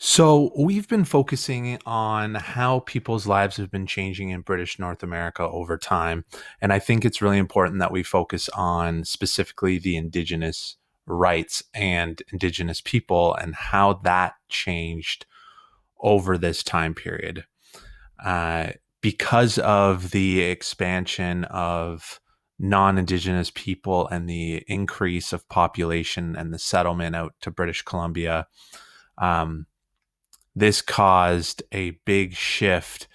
So, we've been focusing on how people's lives have been changing in British North America over time. And I think it's really important that we focus on specifically the Indigenous rights and Indigenous people and how that changed over this time period. Uh, because of the expansion of non Indigenous people and the increase of population and the settlement out to British Columbia, um, this caused a big shift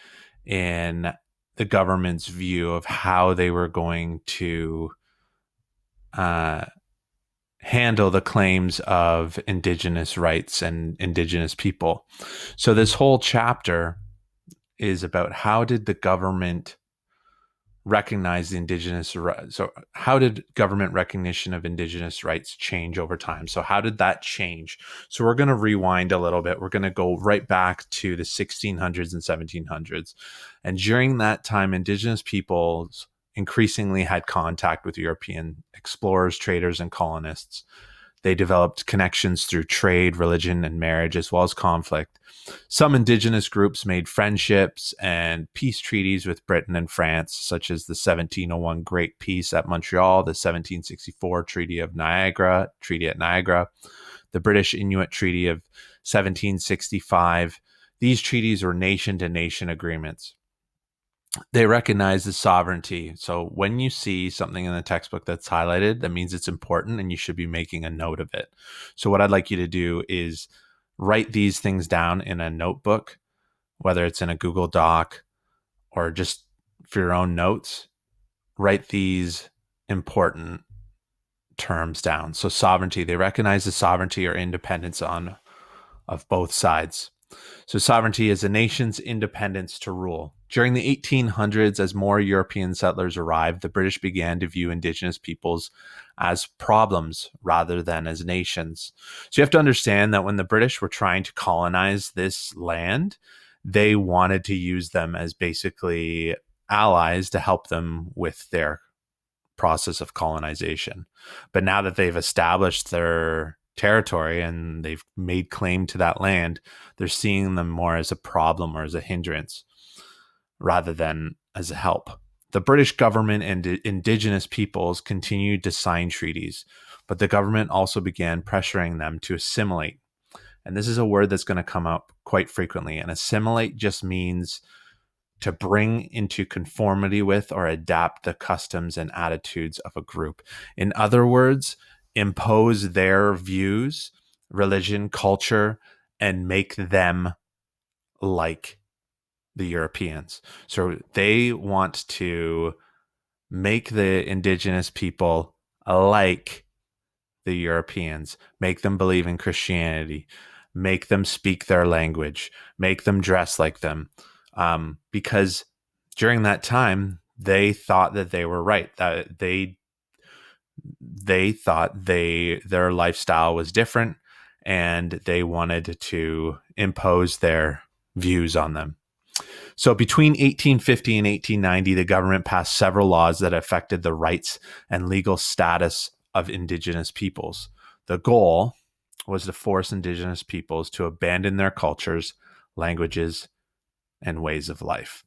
in the government's view of how they were going to uh, handle the claims of Indigenous rights and Indigenous people. So, this whole chapter is about how did the government recognize the Indigenous rights. So, how did government recognition of Indigenous rights change over time? So, how did that change? So, we're going to rewind a little bit. We're going to go right back to the 1600s and 1700s. And during that time, Indigenous peoples increasingly had contact with European explorers, traders, and colonists. They developed connections through trade, religion, and marriage, as well as conflict. Some Indigenous groups made friendships and peace treaties with Britain and France, such as the 1701 Great Peace at Montreal, the 1764 Treaty at Niagara, the British Inuit Treaty of 1765. These treaties were nation to nation agreements. They recognize the sovereignty. So when you see something in the textbook that's highlighted, that means it's important and you should be making a note of it. So what I'd like you to do is write these things down in a notebook, whether it's in a Google Doc or just for your own notes. Write these important terms down. So sovereignty, they recognize the sovereignty or independence of both sides. So sovereignty is a nation's independence to rule. During the 1800s, as more European settlers arrived, the British began to view Indigenous peoples as problems rather than as nations. So you have to understand that when the British were trying to colonize this land, they wanted to use them as basically allies to help them with their process of colonization. But now that they've established their territory and they've made claim to that land, they're seeing them more as a problem or as a hindrance rather than as a help. The British government and Indigenous peoples continued to sign treaties, but the government also began pressuring them to assimilate. And this is a word that's going to come up quite frequently. And assimilate just means to bring into conformity with or adapt the customs and attitudes of a group. In other words, impose their views, religion, culture, and make them like the Europeans. So they want to make the Indigenous people like the Europeans, make them believe in Christianity, make them speak their language, make them dress like them. Because during that time, they thought that they were right, that they thought their lifestyle was different and they wanted to impose their views on them. So between 1850 and 1890, the government passed several laws that affected the rights and legal status of Indigenous peoples. The goal was to force Indigenous peoples to abandon their cultures, languages, and ways of life.